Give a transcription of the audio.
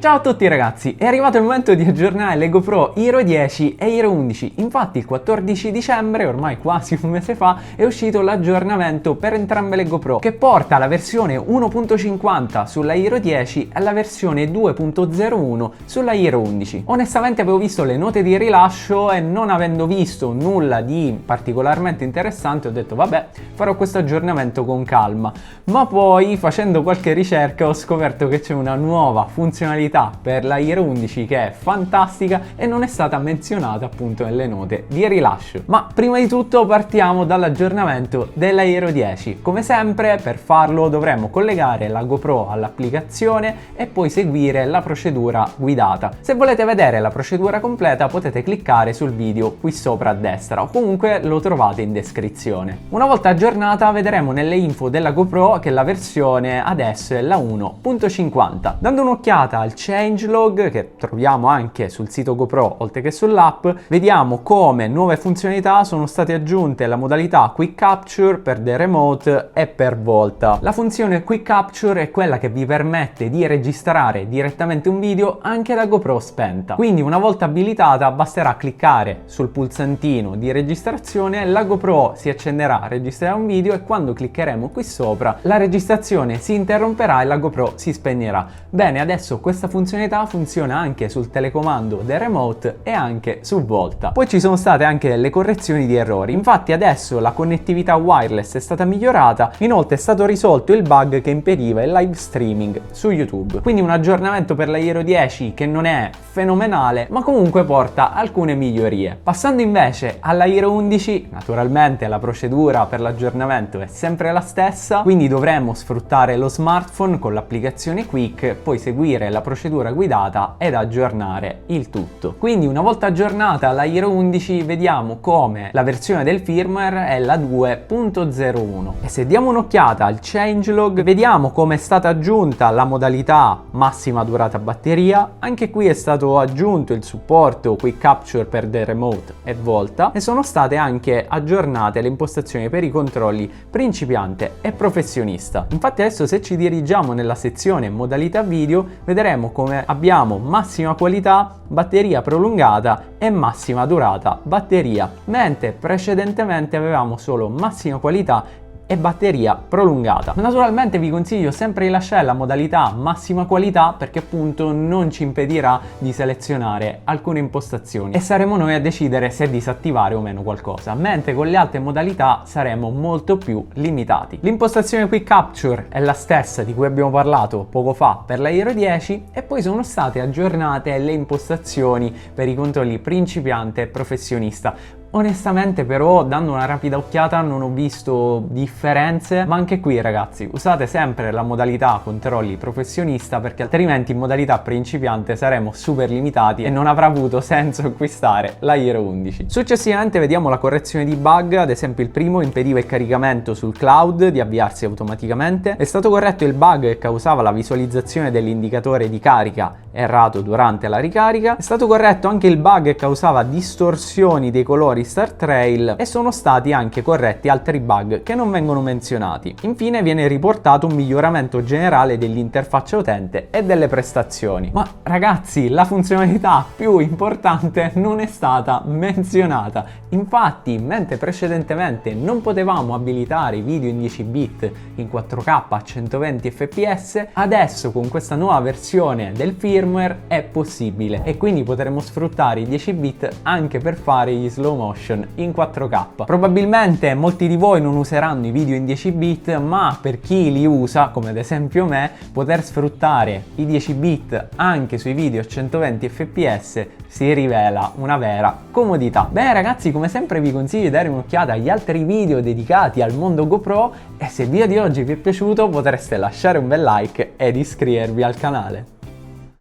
Ciao a tutti ragazzi, è arrivato il momento di aggiornare le GoPro Hero 10 e Hero 11. Infatti il 14 dicembre, ormai quasi un mese fa, è uscito l'aggiornamento per entrambe le GoPro, che porta la versione 1.50 sulla Hero 10 e la versione 2.01 sulla Hero 11. Onestamente avevo visto le note di rilascio e non avendo visto nulla di particolarmente interessante ho detto vabbè, farò questo aggiornamento con calma. Ma poi facendo qualche ricerca ho scoperto che c'è una nuova funzionalità per la Hero 11 che è fantastica e non è stata menzionata appunto nelle note di rilascio. Ma prima di tutto partiamo dall'aggiornamento della Hero 10. Come sempre per farlo dovremo collegare la GoPro all'applicazione e poi seguire la procedura guidata. Se volete vedere la procedura completa potete cliccare sul video qui sopra a destra o comunque lo trovate in descrizione. Una volta aggiornata vedremo nelle info della GoPro che la versione adesso è la 1.50. Dando un'occhiata al changelog che troviamo anche sul sito GoPro oltre che sull'app, vediamo come nuove funzionalità sono state aggiunte la modalità Quick Capture per The Remote e per Volta. La funzione Quick Capture è quella che vi permette di registrare direttamente un video anche da GoPro spenta. Quindi una volta abilitata basterà cliccare sul pulsantino di registrazione, la GoPro si accenderà, registrerà un video e quando cliccheremo qui sopra la registrazione si interromperà e la GoPro si spegnerà. Bene, adesso questa funzionalità funziona anche sul telecomando The Remote e anche su Volta. Poi ci sono state anche delle correzioni di errori, infatti adesso la connettività wireless è stata migliorata, inoltre è stato risolto il bug che impediva il live streaming su YouTube. Quindi un aggiornamento per la Hero 10 che non è fenomenale, ma comunque porta alcune migliorie. Passando invece alla Hero 11, naturalmente la procedura per l'aggiornamento è sempre la stessa, quindi dovremo sfruttare lo smartphone con l'applicazione Quick, poi seguire la procedura guidata ed aggiornare il tutto. Quindi una volta aggiornata la Hero 11 vediamo come la versione del firmware è la 2.01 e se diamo un'occhiata al changelog vediamo come è stata aggiunta la modalità massima durata batteria, anche qui è stato aggiunto il supporto Quick Capture per The Remote e Volta e sono state anche aggiornate le impostazioni per i controlli principiante e professionista. Infatti adesso se ci dirigiamo nella sezione modalità video vedremo come abbiamo massima qualità, batteria prolungata e massima durata batteria, mentre precedentemente avevamo solo massima qualità e batteria prolungata. Naturalmente vi consiglio sempre di lasciare la modalità massima qualità perché appunto non ci impedirà di selezionare alcune impostazioni e saremo noi a decidere se disattivare o meno qualcosa, mentre con le altre modalità saremo molto più limitati. L'impostazione Quick Capture è la stessa di cui abbiamo parlato poco fa per la Hero 10 e poi sono state aggiornate le impostazioni per i controlli principiante e professionista. Onestamente però dando una rapida occhiata non ho visto differenze, ma anche qui ragazzi usate sempre la modalità controlli professionista perché altrimenti in modalità principiante saremo super limitati e non avrà avuto senso acquistare la Hero 11. Successivamente vediamo la correzione di bug, ad esempio il primo impediva il caricamento sul cloud di avviarsi automaticamente, è stato corretto il bug che causava la visualizzazione dell'indicatore di carica errato durante la ricarica, è stato corretto anche il bug che causava distorsioni dei colori Star Trail e sono stati anche corretti altri bug che non vengono menzionati. Infine viene riportato un miglioramento generale dell'interfaccia utente e delle prestazioni. Ma ragazzi, la funzionalità più importante non è stata menzionata. Infatti, mentre precedentemente non potevamo abilitare i video in 10 bit in 4K a 120 fps, adesso con questa nuova versione del firmware è possibile e quindi potremo sfruttare i 10 bit anche per fare gli slow motion in 4K. Probabilmente molti di voi non useranno i video in 10 bit, ma per chi li usa, come ad esempio me, poter sfruttare i 10 bit anche sui video a 120 fps si rivela una vera comodità. Bene ragazzi, come sempre vi consiglio di dare un'occhiata agli altri video dedicati al mondo GoPro e se il video di oggi vi è piaciuto potreste lasciare un bel like ed iscrivervi al canale.